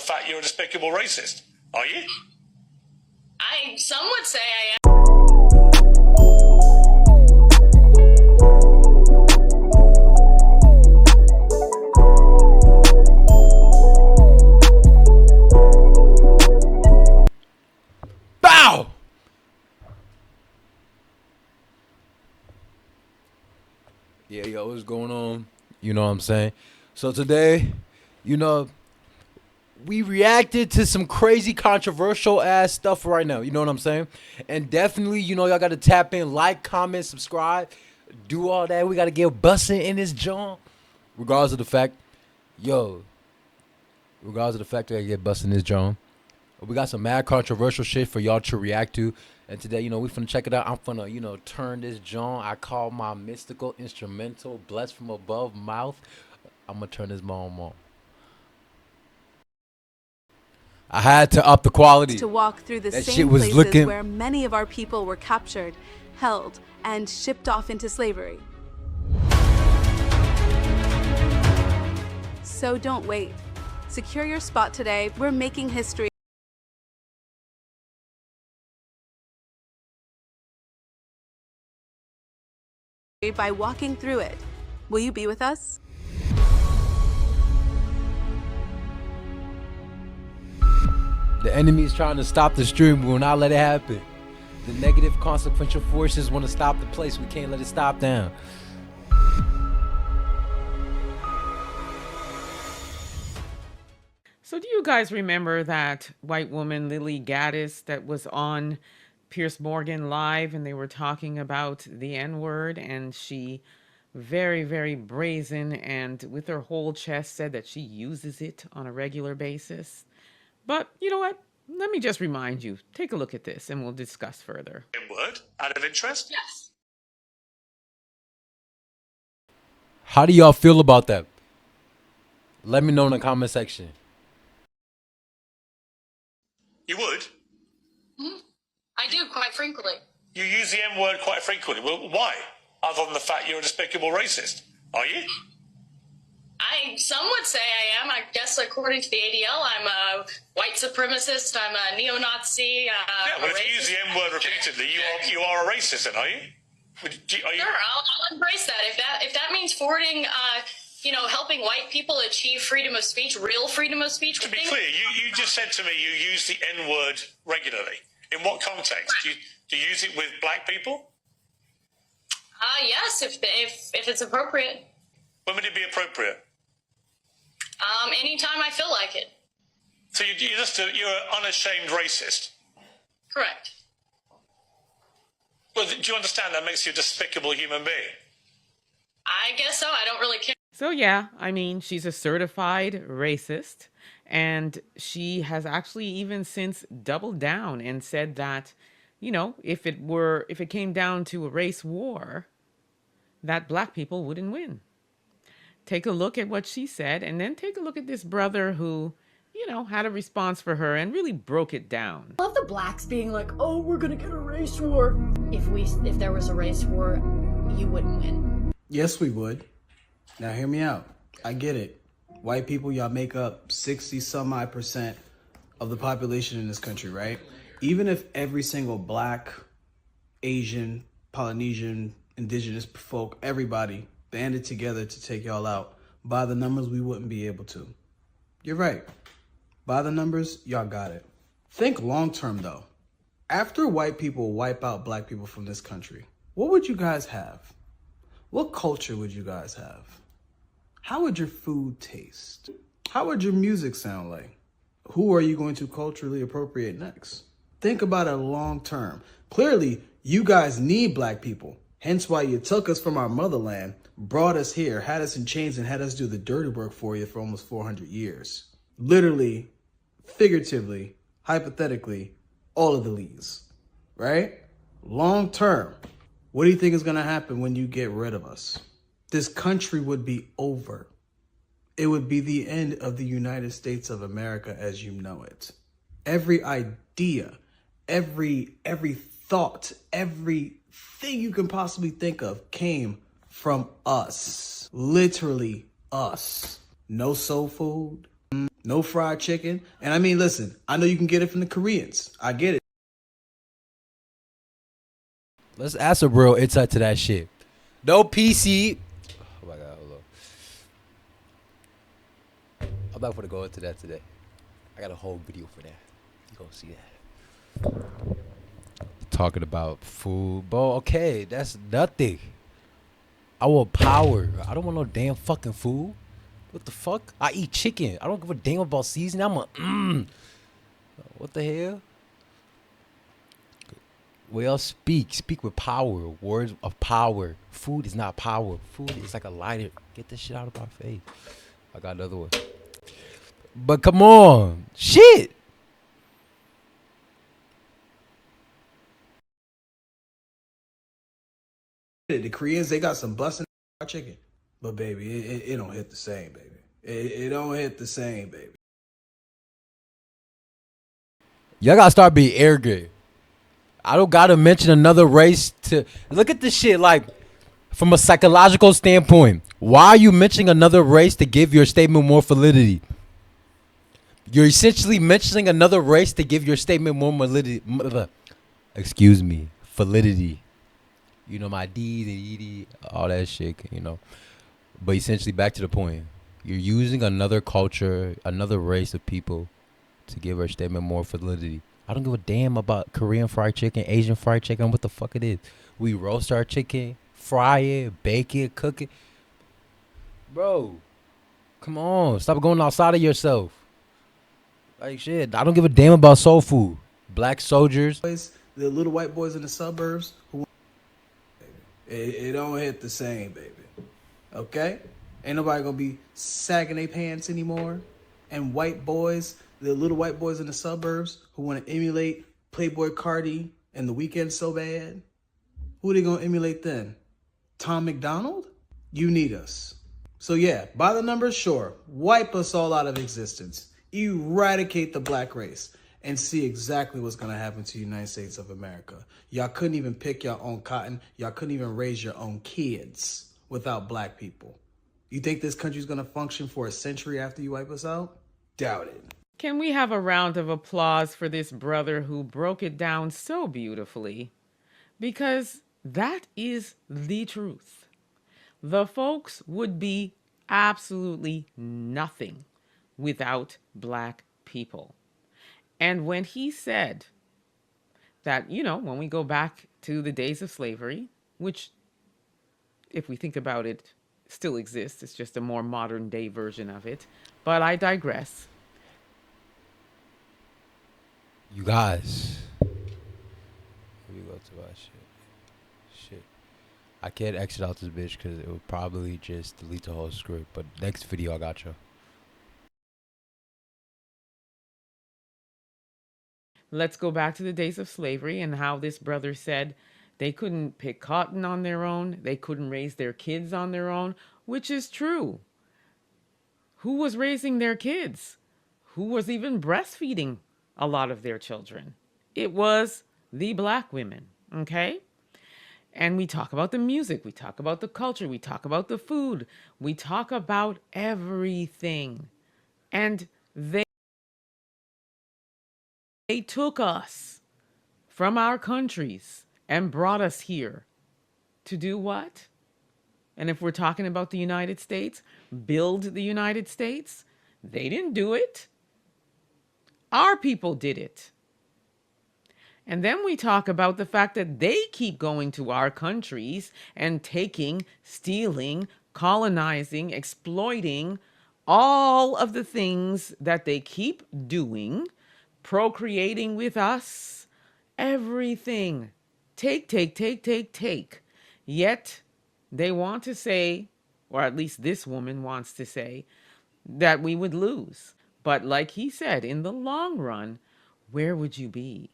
fact you're a despicable racist. Are you? Some would say I am. Bow! Yeah, yo, what's going on? You know what I'm saying? So today, we reacted to some crazy controversial ass stuff right now. You know what I'm saying? And definitely, y'all got to tap in, like, comment, subscribe, do all that. We got to get busting in this joint. Regardless of the fact that I get busting in this joint. We got some mad controversial shit for y'all to react to. And today, we finna check it out. I'm finna, turn this joint I call my mystical instrumental blessed from above mouth. I'm gonna turn this mom on. I had to up the quality. To walk through the That same shit was places looking where many of our people were captured, held, and shipped off into slavery. So don't wait. Secure your spot today. We're making history by walking through it. Will you be with us? The enemy is trying to stop the stream. We will not let it happen. The negative consequential forces want to stop the place. We can't let it stop down. So do you guys remember that white woman, Lily Gaddis, that was on Piers Morgan Live, and they were talking about the N-word, and she very, very brazen and with her whole chest said that she uses it on a regular basis? But you know what? Let me just remind you, take a look at this and we'll discuss further. N-word, out of interest? Yes. How do y'all feel about that? Let me know in the comment section. You would? I do, quite frankly. You use the N-word quite frequently. Well, why? Other than the fact you're a despicable racist. Are you? Some would say I am. I guess according to the ADL, I'm a white supremacist. I'm a neo-Nazi. Yeah, well, if you use the N-word repeatedly, you are a racist, then, are you? Are you? Sure, I'll embrace that. If that means forwarding, helping white people achieve freedom of speech, real freedom of speech. To be clear, you just said to me you use the N-word regularly. In what context? Do you use it with black people? Yes, if it's appropriate. When would it be appropriate? Anytime I feel like it. So you're an unashamed racist. Correct. Well, do you understand that makes you a despicable human being? I guess so. I don't really care. So yeah, I mean, she's a certified racist, and she has actually even since doubled down and said that, if it came down to a race war, that black people wouldn't win. Take a look at what she said, and then take a look at this brother who, had a response for her and really broke it down. I love the blacks being like, oh, we're gonna get a race war. If there was a race war, you wouldn't win. Yes, we would. Now hear me out. I get it. White people, y'all make up 60-some-odd% of the population in this country, right? Even if every single black, Asian, Polynesian, indigenous folk, everybody banded together to take y'all out, by the numbers, we wouldn't be able to. You're right. By the numbers, y'all got it. Think long term, though. After white people wipe out black people from this country, what would you guys have? What culture would you guys have? How would your food taste? How would your music sound like? Who are you going to culturally appropriate next? Think about it long term. Clearly, you guys need black people. Hence why you took us from our motherland, brought us here, had us in chains, and had us do the dirty work for you for almost 400 years. Literally, figuratively, hypothetically, all of the leads, right? Long term, what do you think is going to happen when you get rid of us? This country would be over. It would be the end of the United States of America as you know it. Every idea, every thought, everything you can possibly think of came from us. Literally us. No soul food, No fried chicken. And I mean, listen, I know you can get it from the Koreans. I get it. Let's ask a real insight to that shit. No PC. Oh my god, hold on. I'm not gonna go into that today. I got a whole video for that. You gonna see that. Talking about food, bro. Okay, that's nothing. I want power. I don't want no damn fucking food. What the fuck? I eat chicken. I don't give a damn about seasoning. What the hell? Well, speak with power. Words of power. Food is not power. Food is like a lighter. Get this shit out of my face. I got another one. But come on, shit. The Koreans, they got some busting fried chicken. But baby, it don't hit the same, baby. It don't hit the same, baby. Y'all gotta start being arrogant. I don't gotta mention another race to look at this shit like from a psychological standpoint. Why are you mentioning another race to give your statement more validity? You're essentially mentioning another race to give your statement more validity. Excuse me, validity. You know, my D, the ED, all that shit, you know. But essentially, back to the point. You're using another culture, another race of people to give our statement more validity. I don't give a damn about Korean fried chicken, Asian fried chicken, what the fuck it is. We roast our chicken, fry it, bake it, cook it. Bro, come on. Stop going outside of yourself. Like, shit, I don't give a damn about soul food. Black soldiers. The little white boys in the suburbs who it don't hit the same, baby. Okay? Ain't nobody gonna be sagging their pants anymore. And white boys, the little white boys in the suburbs who want to emulate Playboy Cardi and The Weeknd so bad, who are they gonna emulate then? Tom McDonald? You need us. So yeah, by the numbers, sure. Wipe us all out of existence. Eradicate the black race. And see exactly what's going to happen to the United States of America. Y'all couldn't even pick your own cotton. Y'all couldn't even raise your own kids without black people. You think this country's going to function for a century after you wipe us out? Doubt it. Can we have a round of applause for this brother who broke it down so beautifully? Because that is the truth. The folks would be absolutely nothing without black people. And when he said that, you know, when we go back to the days of slavery, which, if we think about it, still exists, it's just a more modern day version of it. But I digress. You guys. Here we go to our shit. I can't exit out this bitch because it would probably just delete the whole script. But next video, I got you. Let's go back to the days of slavery and how this brother said they couldn't pick cotton on their own. They couldn't raise their kids on their own, which is true. Who was raising their kids? Who was even breastfeeding a lot of their children? It was the black women, okay? And we talk about the music. We talk about the culture. We talk about the food. We talk about everything. And they took us from our countries and brought us here to do what? And if we're talking about the United States, build the United States, they didn't do it. Our people did it. And then we talk about the fact that they keep going to our countries and taking, stealing, colonizing, exploiting all of the things that they keep doing, procreating with us, everything. Take. Yet they want to say, or at least this woman wants to say, that we would lose. But like he said, in the long run, where would you be?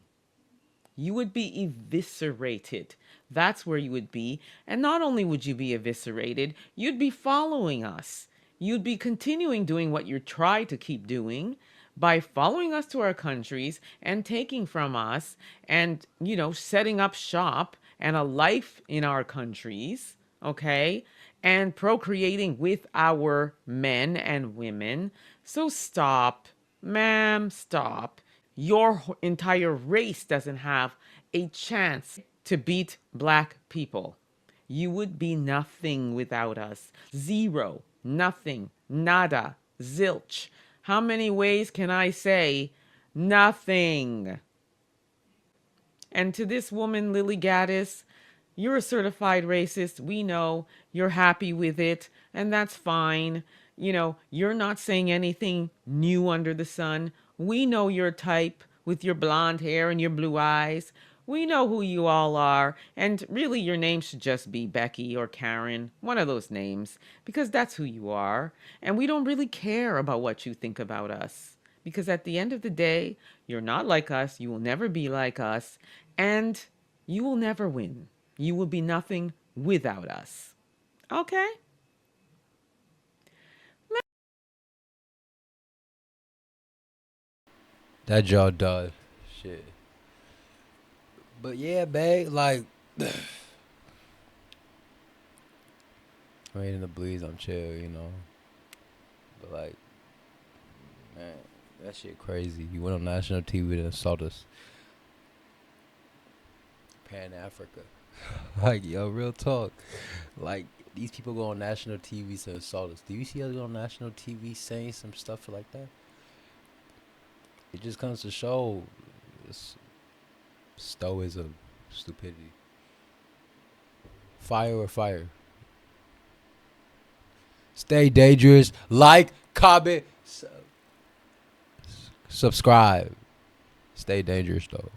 You would be eviscerated. That's where you would be. And not only would you be eviscerated, you'd be following us. You'd be continuing doing what you try to keep doing by following us to our countries and taking from us and, you know, setting up shop and a life in our countries, okay? And procreating with our men and women So stop, ma'am, stop. Your entire race doesn't have a chance to beat black people. You would be nothing without us. Zero, nothing, nada, zilch. How many ways can I say nothing? And to this woman, Lily Gaddis, you're a certified racist. We know you're happy with it, and that's fine. You know, you're not saying anything new under the sun. We know your type with your blonde hair and your blue eyes. We know who you all are. And really, your name should just be Becky or Karen, one of those names, because that's who you are. And we don't really care about what you think about us. Because at the end of the day, you're not like us. You will never be like us. And you will never win. You will be nothing without us. Okay? That jaw does. Shit. But yeah, babe, like, I mean, in the bleeds, I'm chill, you know. But like, man, that shit crazy. You went on national TV to insult us. Pan Africa. Like, yo, real talk. Like, these people go on national TV to insult us. Do you see us on national TV saying some stuff like that? It just comes to show this stoicism, stupidity. Fire or fire. Stay dangerous. Like, comment, subscribe. Stay dangerous, though.